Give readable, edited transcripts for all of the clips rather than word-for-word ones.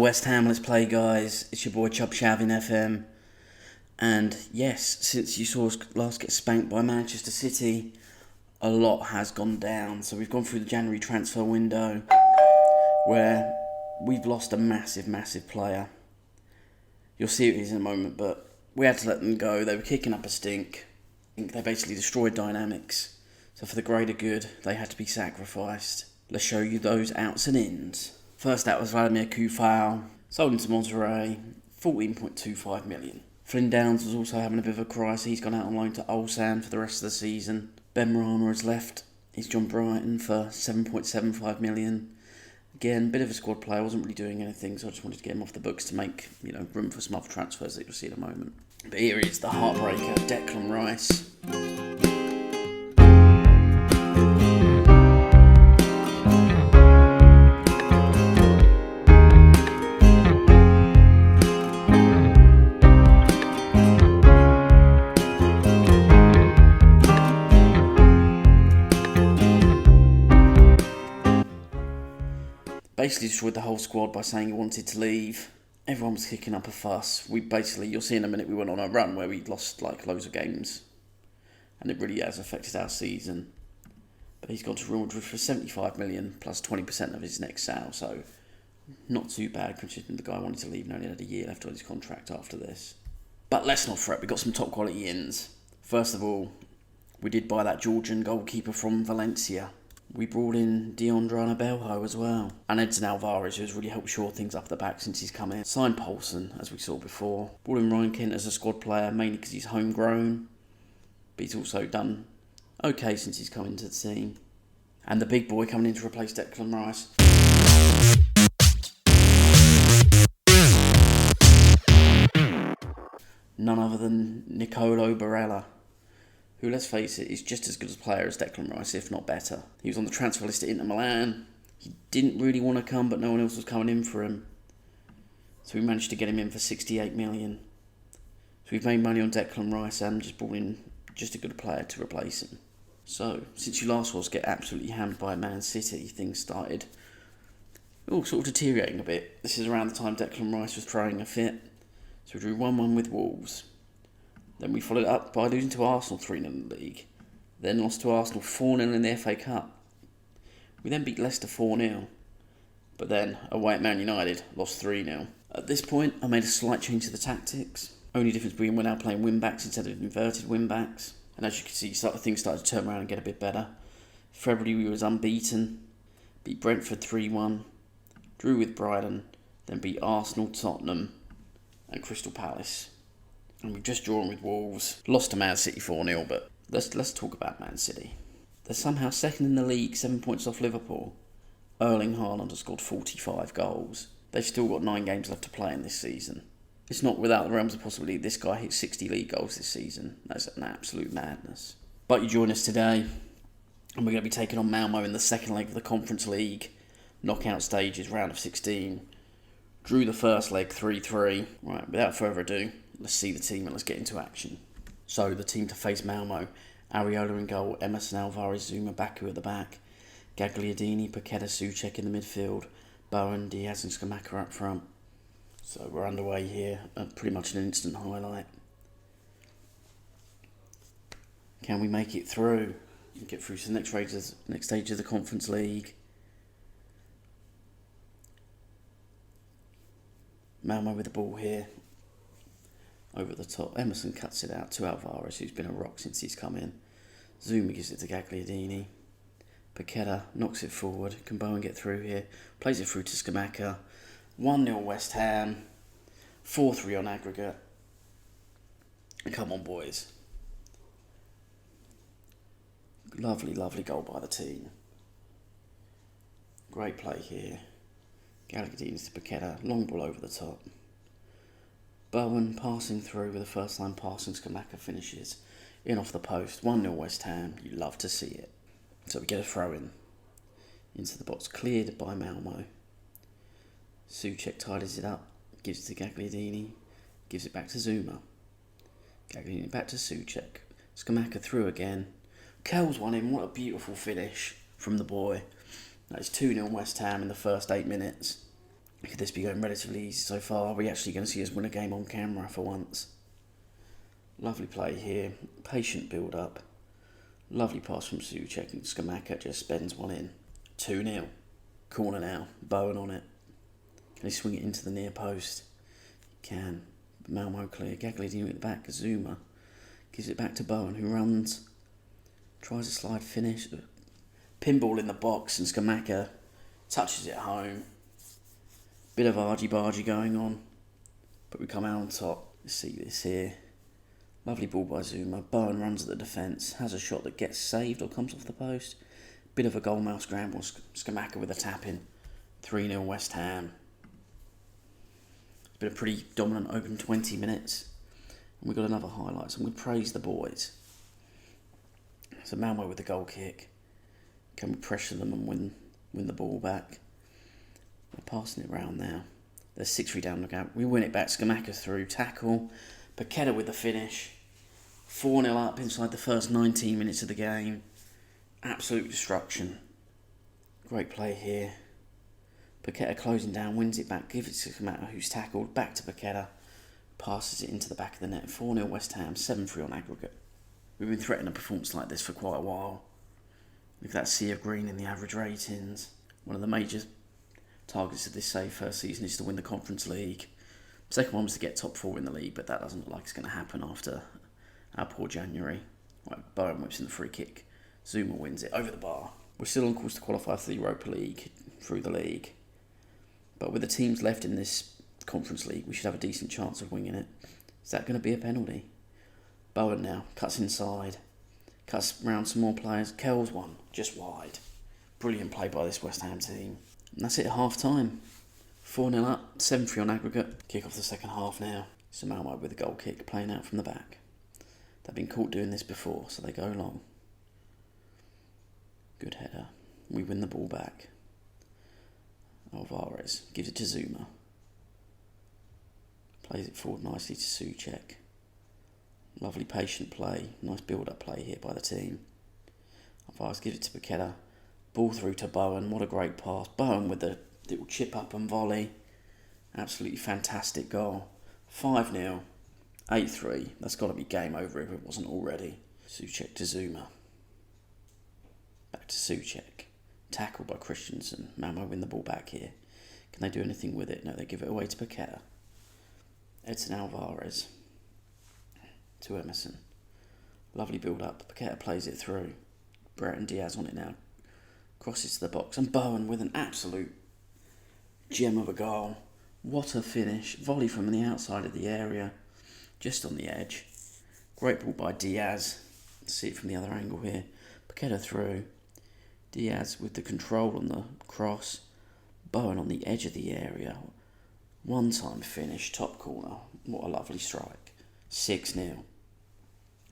West Ham Let's Play, guys. It's your boy Chub Shav in FM. And yes, since you saw us last get spanked by Manchester City, a lot has gone down. So we've gone through the January transfer window where we've lost a massive player. You'll see it in a moment, but we had to let them go. They were kicking up a stink. They basically destroyed dynamics. So for the greater good, they had to be sacrificed. Let's show you those outs and ins. First out was Vladimir Kufal, sold into Monterrey, 14.25 million. Flynn Downs was also having a bit of a crisis. He's gone out on loan to Ulsan for the rest of the season. Ben Rama has left. He's John Brighton for 7.75 million. Again, bit of a squad player, wasn't really doing anything, so I just wanted to get him off the books to make, room for some other transfers that you'll see in a moment. But here is the heartbreaker, Declan Rice. Basically destroyed the whole squad by saying he wanted to leave. Everyone was kicking up a fuss. You'll see in a minute, we went on a run where we lost loads of games. And it really has affected our season. But he's gone to Real Madrid for 75 million plus 20% of his next sale. So not too bad considering the guy wanted to leave and only had a year left on his contract after this. But let's not fret, we've got some top quality ins. First of all, we did buy that Georgian goalkeeper from Valencia. We brought in Diondra Belho as well. And Edson Alvarez, who has really helped shore things up at the back since he's come in. Signed Poulsen, as we saw before. Brought in Ryan Kent as a squad player, mainly because he's homegrown. But he's also done okay since he's come into the team. And the big boy coming in to replace Declan Rice. None other than Nicolo Barella, who, let's face it, is just as good a player as Declan Rice, if not better. He was on the transfer list at Inter Milan. He didn't really want to come, but no one else was coming in for him. So we managed to get him in for 68 million. So we've made money on Declan Rice and just brought in just a good player to replace him. So, since you last saw us get absolutely hammered by Man City, things started sort of deteriorating a bit. This is around the time Declan Rice was throwing a fit. So we drew 1-1 with Wolves. Then we followed up by losing to Arsenal 3-0 in the league. Then lost to Arsenal 4-0 in the FA Cup. We then beat Leicester 4-0. But then, away at Man United, lost 3-0. At this point, I made a slight change to the tactics. Only difference being we're now playing wing-backs instead of inverted wing-backs. And as you can see, things started to turn around and get a bit better. February we was unbeaten. Beat Brentford 3-1. Drew with Brighton. Then beat Arsenal, Tottenham and Crystal Palace. And we've just drawn with Wolves. Lost to Man City 4-0, but let's talk about Man City. They're somehow second in the league, 7 points off Liverpool. Erling Haaland has scored 45 goals. They've still got 9 games left to play in this season. It's not without the realms of possibility this guy hits 60 league goals this season. That's an absolute madness. But you join us today, and we're going to be taking on Malmo in the second leg of the Conference League. Knockout stages, round of 16. Drew the first leg 3-3. Right, without further ado, let's see the team and let's get into action. So, the team to face Malmo. Areola in goal, Emerson, Alvarez, Zuma, Baku at the back. Gagliardini, Paqueta, Souček in the midfield. Bowen, Diaz and Skamaka up front. So we're underway here. Pretty much an instant highlight. Can we make it through? Get through to the next stage of the Conference League. Malmo with the ball here. Over the top. Emerson cuts it out to Alvarez, who's been a rock since he's come in. Zuma gives it to Gagliardini. Paqueta knocks it forward. Can Bowen get through here? Plays it through to Skamaka. 1-0 West Ham. 4-3 on aggregate. And come on, boys. Lovely goal by the team. Great play here. Gagliardini to Paqueta. Long ball over the top. Bowen passing through with the first line passing. Skamaka finishes in off the post. 1-0 West Ham. You love to see it. So we get a throw in into the box. Cleared by Malmo. Souček tidies it up. Gives it to Gagliardini. Gives it back to Zuma. Gagliardini back to Souček. Skamaka through again. Curls one in. What a beautiful finish from the boy. That's 2-0 West Ham in the first 8 minutes. Could this be going relatively easy so far? Are we actually going to see us win a game on camera for once? Lovely play here. Patient build-up. Lovely pass from Souček, and Skamaka just spends one in. 2-0. Corner now. Bowen on it. Can he swing it into the near post? He can. Malmo clear. Gagliardini at the back. Zuma gives it back to Bowen, who runs. Tries a slide finish. Pinball in the box, and Skamaka touches it home. Bit of argy-bargy going on, but we come out on top. Let's see this here. Lovely ball by Zuma. Bowen runs at the defence, has a shot that gets saved or comes off the post. Bit of a goalmouth scramble. Skamaka with a tap in. 3-0 West Ham. It's been a pretty dominant open 20 minutes. And we've got another highlight, so I'm going to praise the boys. So Malmo with the goal kick. Can we pressure them and win the ball back? They're passing it round now. They're 6-3 down the gap. We win it back. Skamaka through. Tackle. Paqueta with the finish. 4-0 up inside the first 19 minutes of the game. Absolute destruction. Great play here. Paqueta closing down, wins it back, gives it to Skamaka, who's tackled. Back to Paqueta. Passes it into the back of the net. 4-0 West Ham. 7-3 on aggregate. We've been threatening a performance like this for quite a while. Look at that sea of green in the average ratings. One of the major targets of this first season is to win the Conference League. Second one was to get top 4 in the league, but that doesn't look like it's going to happen after our poor January. Right, Bowen whips in the free kick. Zuma wins it over the bar. We're still on course to qualify for the Europa League through the league. But with the teams left in this Conference League, we should have a decent chance of winning it. Is that going to be a penalty? Bowen now cuts inside. Cuts round some more players. Kells one, just wide. Brilliant play by this West Ham team. And that's it at half time. 4-0 up, 7-3 on aggregate. Kick off the second half now. Malmo with a goal kick, playing out from the back. They've been caught doing this before, so they go long. Good header. We win the ball back. Alvarez gives it to Zuma. Plays it forward nicely to Souček. Lovely patient play. Nice build-up play here by the team. Alvarez gives it to Paqueta. Ball through to Bowen. What a great pass. Bowen with the little chip up and volley. Absolutely fantastic goal. 5-0. 8-3. That's got to be game over if it wasn't already. Souček to Zuma. Back to Souček. Tackled by Christensen. Malmo win the ball back here. Can they do anything with it? No, they give it away to Paqueta. Edson Alvarez to Emerson. Lovely build-up. Paqueta plays it through. Brereton Diaz on it now. Crosses to the box. And Bowen with an absolute gem of a goal. What a finish. Volley from the outside of the area. Just on the edge. Great ball by Diaz. Let's see it from the other angle here. Paqueta through. Diaz with the control on the cross. Bowen on the edge of the area. One-time finish. Top corner. What a lovely strike. 6-0.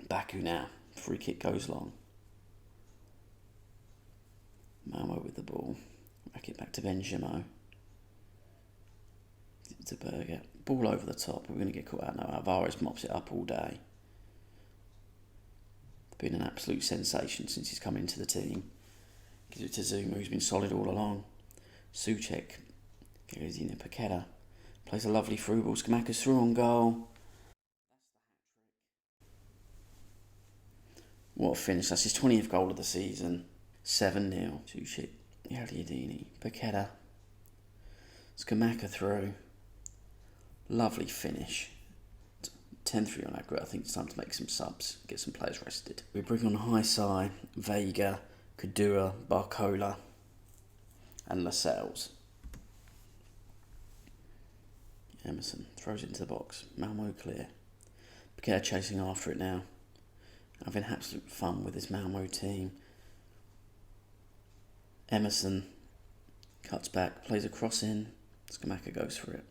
Baku now. Free kick goes long. Malmo with the ball. Back it back to Benjamin. To Berger. Ball over the top. We're going to get caught out now. Alvarez mops it up all day. Been an absolute sensation since he's come into the team. Gives it to Zuma, who's been solid all along. Souček goes in. Paqueta plays a lovely through ball. Skamaka's through on goal. What a finish. That's his 20th goal of the season. 7-0. Souček, Gagliardini, Paqueta. Skamaka through. Lovely finish. 10-3 on aggregate. I think it's time to make some subs. Get some players rested. We bring on high side, Vega, Kadua, Barcola and Lascelles. Emerson throws it into the box. Malmo clear. Paqueta chasing after it now. Having absolute fun with this Malmo team. Emerson cuts back, plays a cross in. Skamaka goes for it.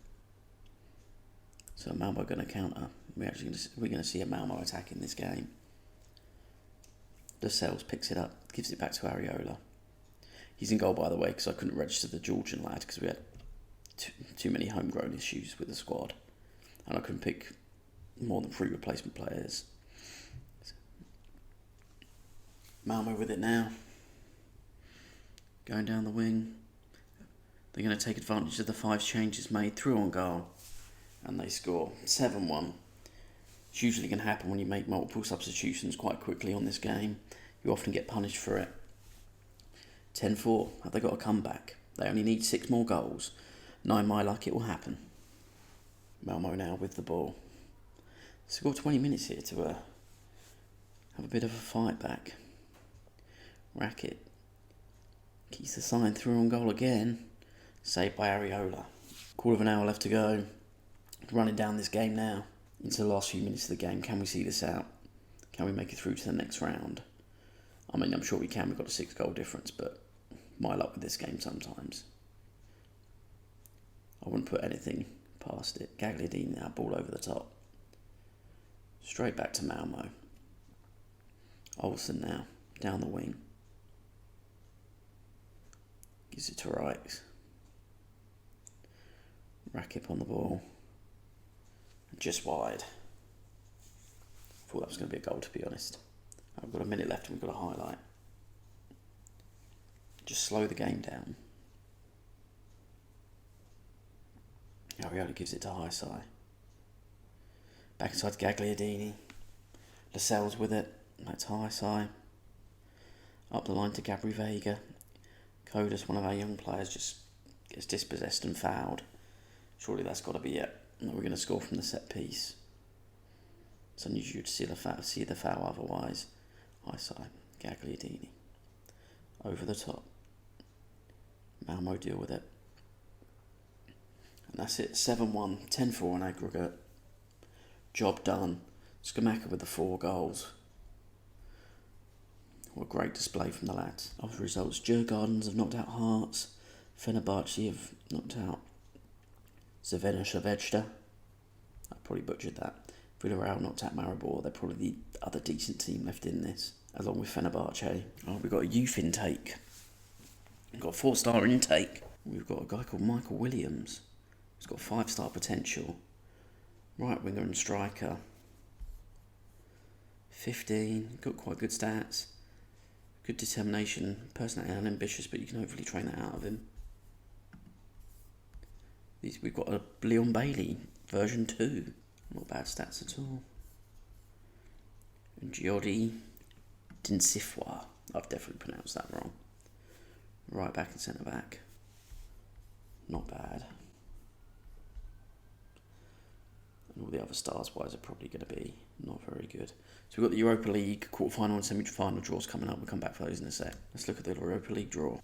So Malmo going to counter. We're going to see a Malmo attack in this game. Lascelles picks it up, gives it back to Areola. He's in goal, by the way, because I couldn't register the Georgian lad because we had too many homegrown issues with the squad, and I couldn't pick more than 3 replacement players. Malmo with it now. Going down the wing. They're going to take advantage of the 5 changes made, through on goal, and they score 7-1. It's usually going to happen when you make multiple substitutions quite quickly on this game. You often get punished for it. 10-4. Have they got a comeback? They only need 6 more goals. Knowing my luck, it will happen. Malmo now with the ball. So we've got 20 minutes here to have a bit of a fight back. Racket keeps the sign, through on goal again. Saved by Areola. Quarter of an hour left to go. Running down this game now. Into the last few minutes of the game. Can we see this out? Can we make it through to the next round? I mean, I'm sure we can. We've got a 6-goal difference, but my luck with this game sometimes. I wouldn't put anything past it. Gagliardini now, ball over the top. Straight back to Malmo. Olsen now, down the wing. Gives it to Wright. Rakip on the ball. Just wide. Thought that was going to be a goal, to be honest. I've got a minute left and we've got a highlight. Just slow the game down. Areola gives it to Highside. Back inside to Gagliardini. Lascelles with it. Back to Highside. Up the line to Gabri Vega. Kodas, one of our young players, just gets dispossessed and fouled. Surely that's got to be it. No, we're going to score from the set piece. It's unusual to see the foul otherwise. Highside. Gagliardini. Over the top. Malmo deal with it. And that's it. 7-1. 10-4 on aggregate. Job done. Skamaka with the 4 goals. What a great display from the lads. Other results. Djurgårdens have knocked out Hearts. Fenerbahce have knocked out Crvena Zvezda. I probably butchered that. Villarreal knocked out Maribor. They're probably the other decent team left in this, along with Fenerbahce. Oh, we've got a youth intake. We've got a 4-star intake. We've got a guy called Michael Williams. He's got 5-star potential. Right winger and striker. 15. Got quite good stats. Good determination. Personally unambitious, but you can hopefully train that out of him. We've got a Leon Bailey version 2. Not bad stats at all. And Giodi Dinsifwa. I've definitely pronounced that wrong. Right back and centre back. Not bad. And all the other stars wise are probably going to be not very good. So we've got the Europa League quarter-final and semi-final draws coming up. We'll come back for those in a sec. Let's look at the Europa League draw.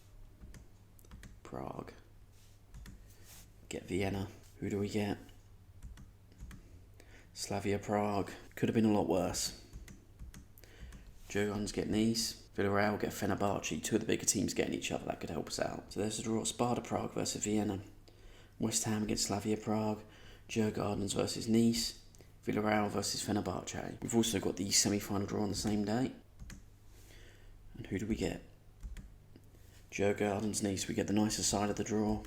Prague. Get Vienna. Who do we get? Slavia Prague. Could have been a lot worse. Djurgårdens get Nice. Villarreal get Fenerbahce. 2 of the bigger teams getting each other. That could help us out. So there's the draw. Sparta Prague versus Vienna. West Ham against Slavia Prague. Djurgårdens versus Nice. Villarreal versus Fenerbahce. We've also got the semi-final draw on the same day. And who do we get? Djurgårdens Nice. We get the nicer side of the draw.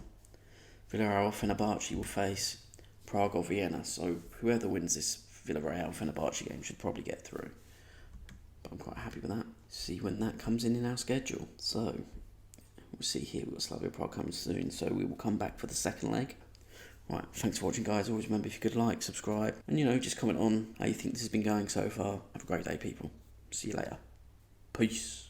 Villarreal Fenerbahce will face Prague or Vienna. So whoever wins this Villarreal Fenerbahce game should probably get through. But I'm quite happy with that. See when that comes in our schedule. So we'll see here. We've got Slavia Prague coming soon. So we will come back for the second leg. Right, thanks for watching, guys. Always remember, if you could like, subscribe, and just comment on how you think this has been going so far. Have a great day, people. See you later. Peace.